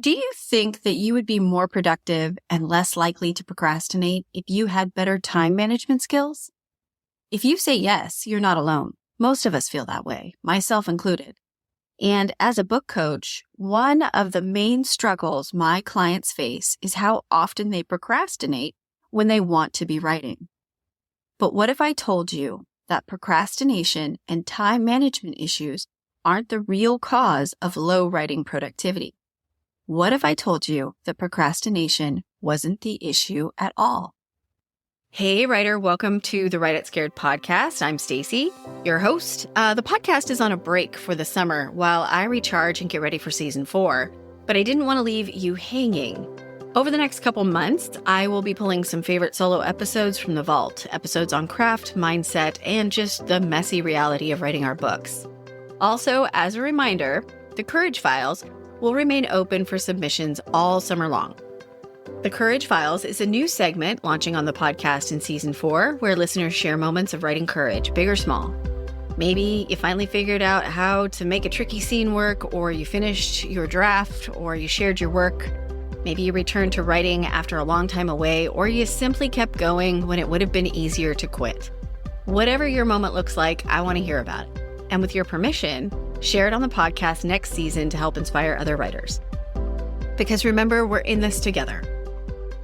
Do you think that you would be more productive and less likely to procrastinate if you had better time management skills? If you say yes, you're not alone. Most of us feel that way, myself included. And as a book coach, one of the main struggles my clients face is how often they procrastinate when they want to be writing. But what if I told you that procrastination and time management issues aren't the real cause of low writing productivity? What if I told you that procrastination wasn't the issue at all? Hey, writer, welcome to the Write It Scared podcast. I'm Stacy, your host. The podcast is on a break for the summer while I recharge and get ready for season 4, but I didn't want to leave you hanging. Over the next couple months, I will be pulling some favorite solo episodes from the vault, episodes on craft, mindset, and just the messy reality of writing our books. Also, as a reminder, the Courage Files will remain open for submissions all summer long. The Courage Files is a new segment launching on the podcast in season 4, where listeners share moments of writing courage, big or small. Maybe you finally figured out how to make a tricky scene work, or you finished your draft, or you shared your work. Maybe you returned to writing after a long time away, or you simply kept going when it would have been easier to quit. Whatever your moment looks like, I want to hear about it. And with your permission, share it on the podcast next season to help inspire other writers. Because remember, we're in this together.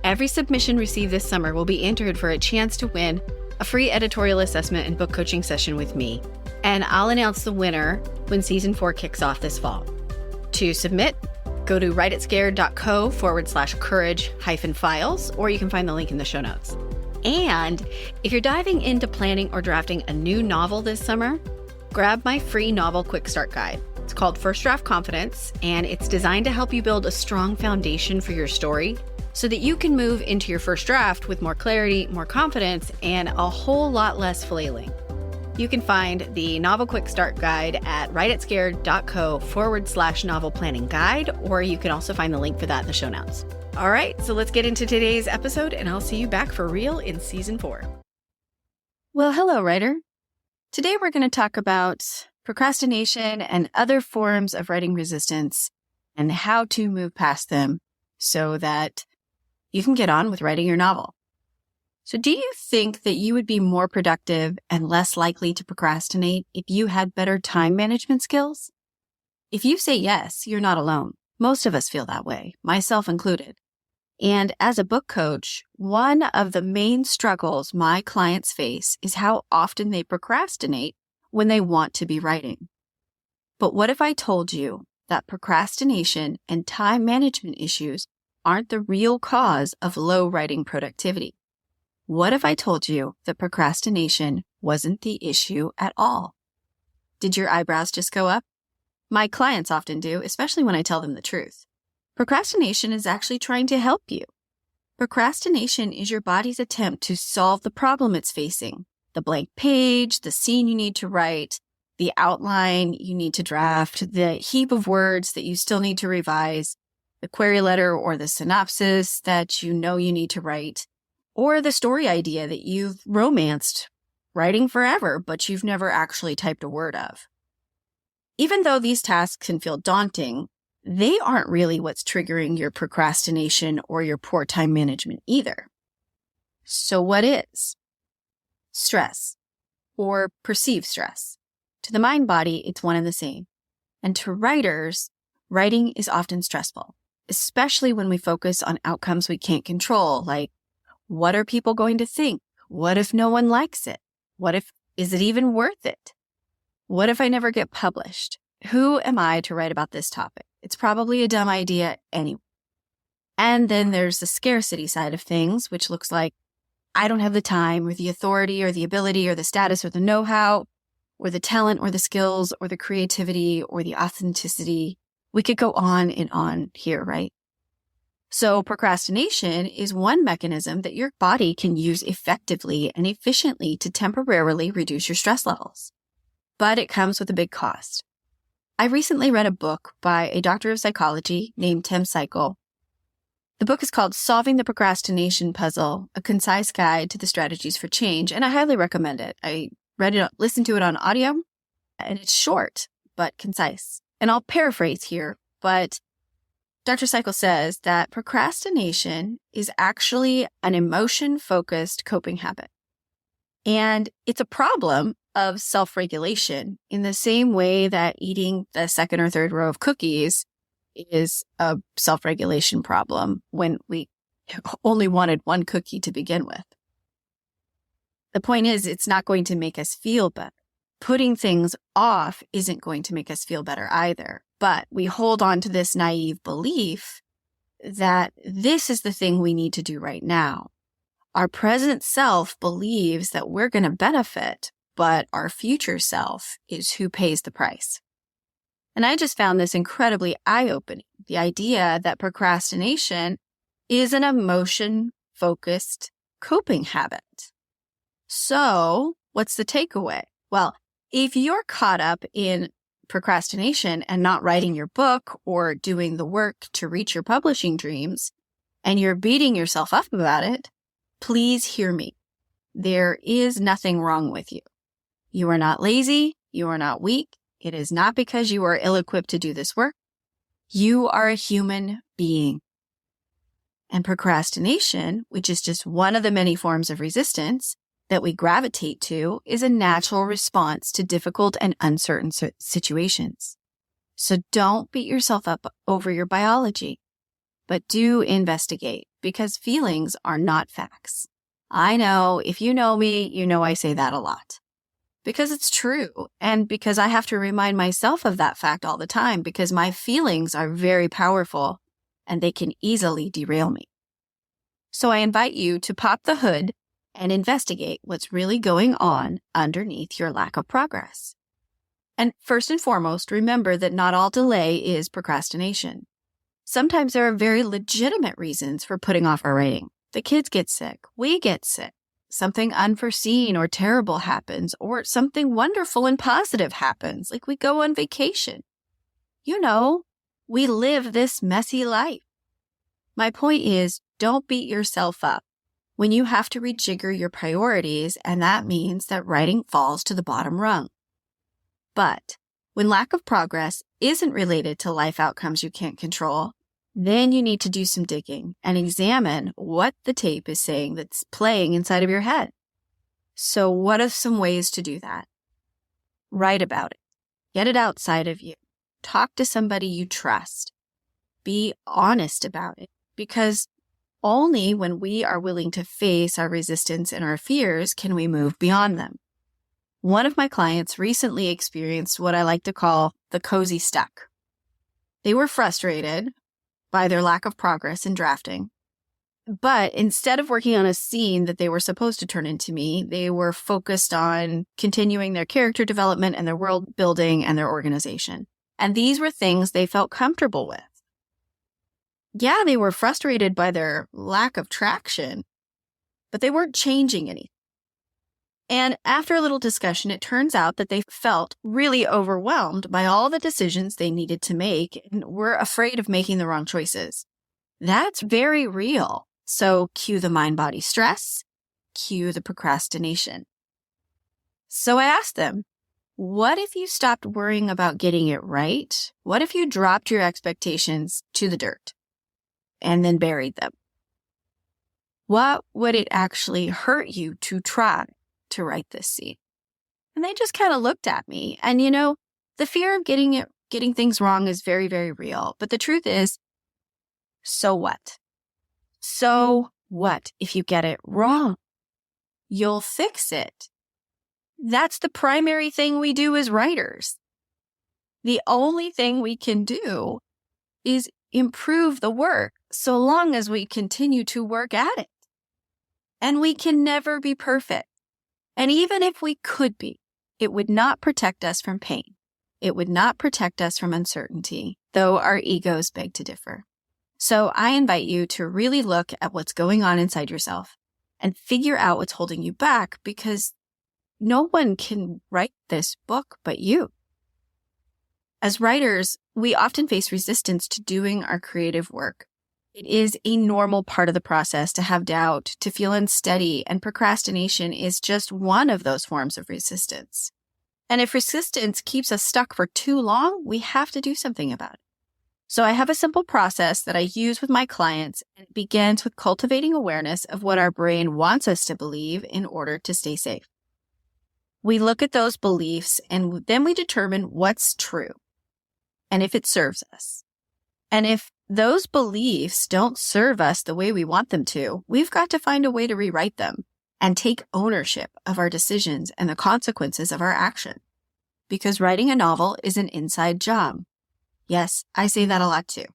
Every submission received this summer will be entered for a chance to win a free editorial assessment and book coaching session with me. And I'll announce the winner when season 4 kicks off this fall. To submit, go to writeitscared.co/courage-files, or you can find the link in the show notes. And if you're diving into planning or drafting a new novel this summer, grab my free novel quick start guide. It's called First Draft Confidence, and it's designed to help you build a strong foundation for your story so that you can move into your first draft with more clarity, more confidence, and a whole lot less flailing. You can find the novel quick start guide at writeitscared.co/novel planning guide, or you can also find the link for that in the show notes. All right, so let's get into today's episode, and I'll see you back for real in season 4. Well, hello, writer. Today, we're going to talk about procrastination and other forms of writing resistance and how to move past them so that you can get on with writing your novel. So do you think that you would be more productive and less likely to procrastinate if you had better time management skills? If you say yes, you're not alone. Most of us feel that way, myself included. And as a book coach, one of the main struggles my clients face is how often they procrastinate when they want to be writing. But what if I told you that procrastination and time management issues aren't the real cause of low writing productivity? What if I told you that procrastination wasn't the issue at all? Did your eyebrows just go up? My clients often do, especially when I tell them the truth. Procrastination is actually trying to help you. Procrastination is your body's attempt to solve the problem it's facing. The blank page, the scene you need to write, the outline you need to draft, the heap of words that you still need to revise, the query letter or the synopsis that you know you need to write, or the story idea that you've romanced writing forever, but you've never actually typed a word of. Even though these tasks can feel daunting, they aren't really what's triggering your procrastination or your poor time management either. So what is? Stress, or perceived stress. To the mind body, it's one and the same. And to writers, writing is often stressful, especially when we focus on outcomes we can't control, like what are people going to think? What if no one likes it? Is it even worth it? What if I never get published? Who am I to write about this topic? It's probably a dumb idea anyway. And then there's the scarcity side of things, which looks like I don't have the time or the authority or the ability or the status or the know-how or the talent or the skills or the creativity or the authenticity. We could go on and on here, right? So procrastination is one mechanism that your body can use effectively and efficiently to temporarily reduce your stress levels. But it comes with a big cost. I recently read a book by a doctor of psychology named Tim Cycle. The book is called Solving the Procrastination Puzzle, a concise guide to the strategies for change, and I highly recommend it. I listened to it on audio, and it's short, but concise. And I'll paraphrase here, but Dr. Cycle says that procrastination is actually an emotion-focused coping habit. And it's a problem of self-regulation in the same way that eating the second or third row of cookies is a self-regulation problem when we only wanted one cookie to begin with. The point is, it's not going to make us feel better. Putting things off isn't going to make us feel better either. But we hold on to this naive belief that this is the thing we need to do right now. Our present self believes that we're going to benefit, but our future self is who pays the price. And I just found this incredibly eye-opening. The idea that procrastination is an emotion-focused coping habit. So, what's the takeaway? Well, if you're caught up in procrastination and not writing your book or doing the work to reach your publishing dreams, and you're beating yourself up about it, please hear me. There is nothing wrong with you. You are not lazy. You are not weak. It is not because you are ill-equipped to do this work. You are a human being. And procrastination, which is just one of the many forms of resistance that we gravitate to, is a natural response to difficult and uncertain situations. So don't beat yourself up over your biology, but do investigate, because feelings are not facts. I know, if you know me, you know I say that a lot. Because it's true, and because I have to remind myself of that fact all the time, because my feelings are very powerful and they can easily derail me. So I invite you to pop the hood and investigate what's really going on underneath your lack of progress. And first and foremost, remember that not all delay is procrastination. Sometimes there are very legitimate reasons for putting off our writing. The kids get sick, we get sick, something unforeseen or terrible happens, or something wonderful and positive happens, like we go on vacation. You know, we live this messy life. My point is, don't beat yourself up when you have to rejigger your priorities, and that means that writing falls to the bottom rung. But when lack of progress isn't related to life outcomes you can't control, then you need to do some digging and examine what the tape is saying that's playing inside of your head. So what are some ways to do that? Write about it. Get it outside of you. Talk to somebody you trust. Be honest about it, because only when we are willing to face our resistance and our fears can we move beyond them. One of my clients recently experienced what I like to call the cozy stuck. They were frustrated by their lack of progress in drafting, but instead of working on a scene that they were supposed to turn into me, they were focused on continuing their character development and their world building and their organization. And these were things they felt comfortable with. Yeah, they were frustrated by their lack of traction, but they weren't changing anything. And after a little discussion, it turns out that they felt really overwhelmed by all the decisions they needed to make and were afraid of making the wrong choices. That's very real. So cue the mind-body stress, cue the procrastination. So I asked them, what if you stopped worrying about getting it right? What if you dropped your expectations to the dirt and then buried them? What would it actually hurt you to try to write this scene? And they just kind of looked at me. And you know, the fear of getting things wrong is very, very real. But the truth is, so what? So what if you get it wrong? You'll fix it. That's the primary thing we do as writers. The only thing we can do is improve the work so long as we continue to work at it. And we can never be perfect. And even if we could be, it would not protect us from pain. It would not protect us from uncertainty, though our egos beg to differ. So I invite you to really look at what's going on inside yourself and figure out what's holding you back, because no one can write this book but you. As writers, we often face resistance to doing our creative work. It is a normal part of the process to have doubt, to feel unsteady, and procrastination is just one of those forms of resistance. And if resistance keeps us stuck for too long, we have to do something about it. So I have a simple process that I use with my clients, and it begins with cultivating awareness of what our brain wants us to believe in order to stay safe. We look at those beliefs and then we determine what's true and if it serves us. And if those beliefs don't serve us the way we want them to, we've got to find a way to rewrite them and take ownership of our decisions and the consequences of our action. Because writing a novel is an inside job. Yes, I say that a lot too.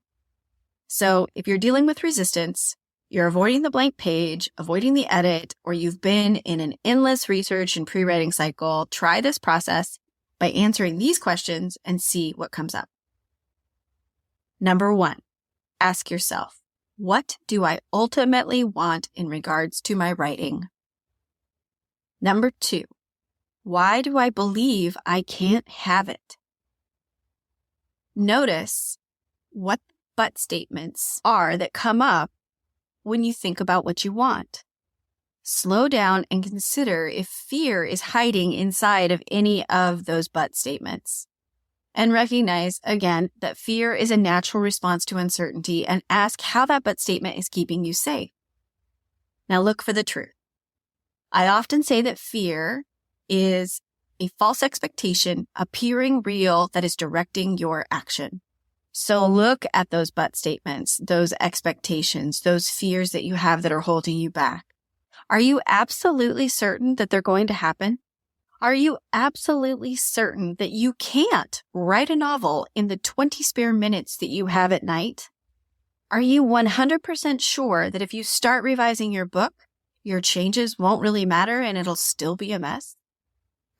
So if you're dealing with resistance, you're avoiding the blank page, avoiding the edit, or you've been in an endless research and pre-writing cycle, try this process by answering these questions and see what comes up. Number 1, ask yourself, what do I ultimately want in regards to my writing? Number 2, why do I believe I can't have it? Notice what but statements are that come up when you think about what you want. Slow down and consider if fear is hiding inside of any of those but statements. And recognize, again, that fear is a natural response to uncertainty, and ask how that but statement is keeping you safe. Now look for the truth. I often say that fear is a false expectation appearing real that is directing your action. So look at those but statements, those expectations, those fears that you have that are holding you back. Are you absolutely certain that they're going to happen? Are you absolutely certain that you can't write a novel in the 20 spare minutes that you have at night? Are you 100% sure that if you start revising your book, your changes won't really matter and it'll still be a mess?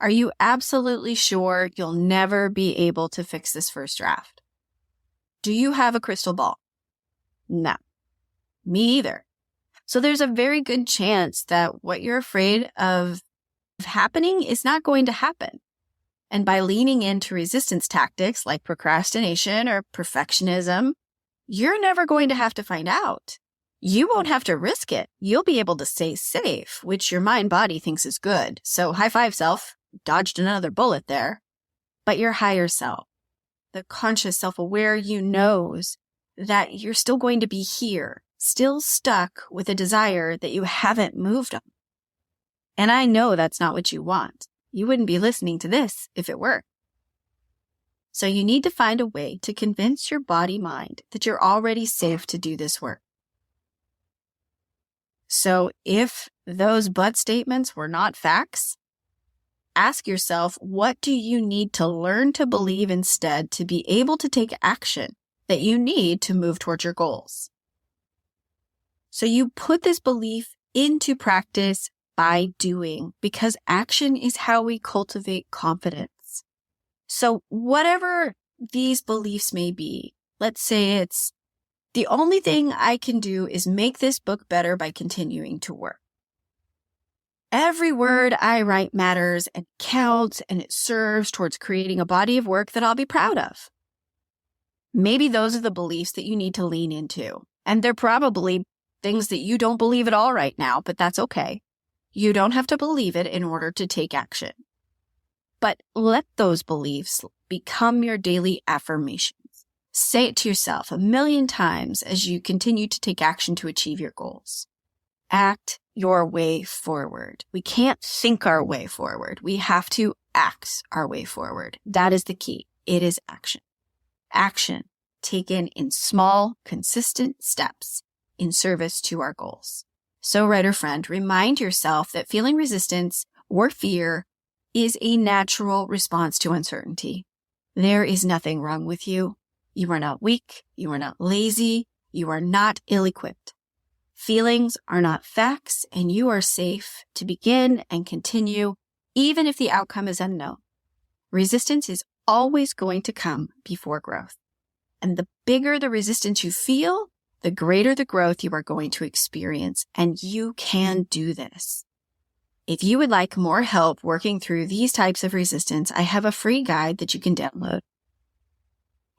Are you absolutely sure you'll never be able to fix this first draft? Do you have a crystal ball? No, me either. So there's a very good chance that what you're afraid of happening is not going to happen. And by leaning into resistance tactics like procrastination or perfectionism, you're never going to have to find out. You won't have to risk it. You'll be able to stay safe, which your mind body thinks is good. So high five, self. Dodged another bullet there. But your higher self, the conscious self-aware you knows that you're still going to be here, still stuck with a desire that you haven't moved on. And I know that's not what you want. You wouldn't be listening to this if it were. So you need to find a way to convince your body-mind that you're already safe to do this work. So if those but statements were not facts, ask yourself, what do you need to learn to believe instead to be able to take action that you need to move towards your goals? So you put this belief into practice by doing, because action is how we cultivate confidence. So whatever these beliefs may be, let's say it's the only thing I can do is make this book better by continuing to work. Every word I write matters and counts, and it serves towards creating a body of work that I'll be proud of. Maybe those are the beliefs that you need to lean into. And they're probably things that you don't believe at all right now, but that's okay. You don't have to believe it in order to take action. But let those beliefs become your daily affirmations. Say it to yourself 1,000,000 times as you continue to take action to achieve your goals. Act your way forward. We can't think our way forward. We have to act our way forward. That is the key. It is action. Action taken in small, consistent steps in service to our goals. So, writer friend, remind yourself that feeling resistance or fear is a natural response to uncertainty. There is nothing wrong with you. You are not weak. You are not lazy. You are not ill-equipped. Feelings are not facts, and you are safe to begin and continue, even if the outcome is unknown. Resistance is always going to come before growth. And the bigger the resistance you feel, the greater the growth you are going to experience, and you can do this. If you would like more help working through these types of resistance, I have a free guide that you can download.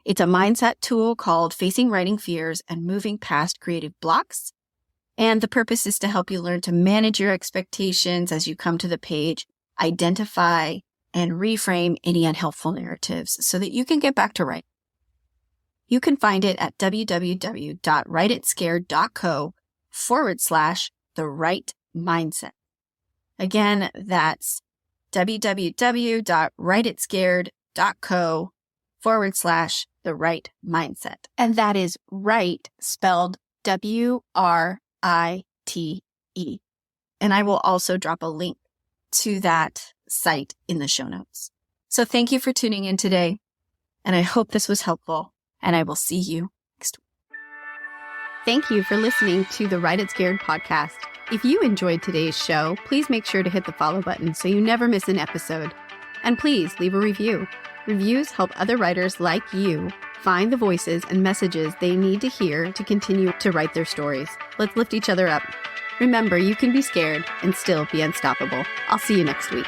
It's a mindset tool called Facing Writing Fears and Moving Past Creative Blocks. And the purpose is to help you learn to manage your expectations as you come to the page, identify and reframe any unhelpful narratives so that you can get back to writing. You can find it at www.writeitscared.co/the right mindset. Again, that's www.writeitscared.co/the right mindset. And that is right spelled WRITE. And I will also drop a link to that site in the show notes. So thank you for tuning in today. And I hope this was helpful. And I will see you next week. Thank you for listening to the Write It Scared podcast. If you enjoyed today's show, please make sure to hit the follow button so you never miss an episode. And please leave a review. Reviews help other writers like you find the voices and messages they need to hear to continue to write their stories. Let's lift each other up. Remember, you can be scared and still be unstoppable. I'll see you next week.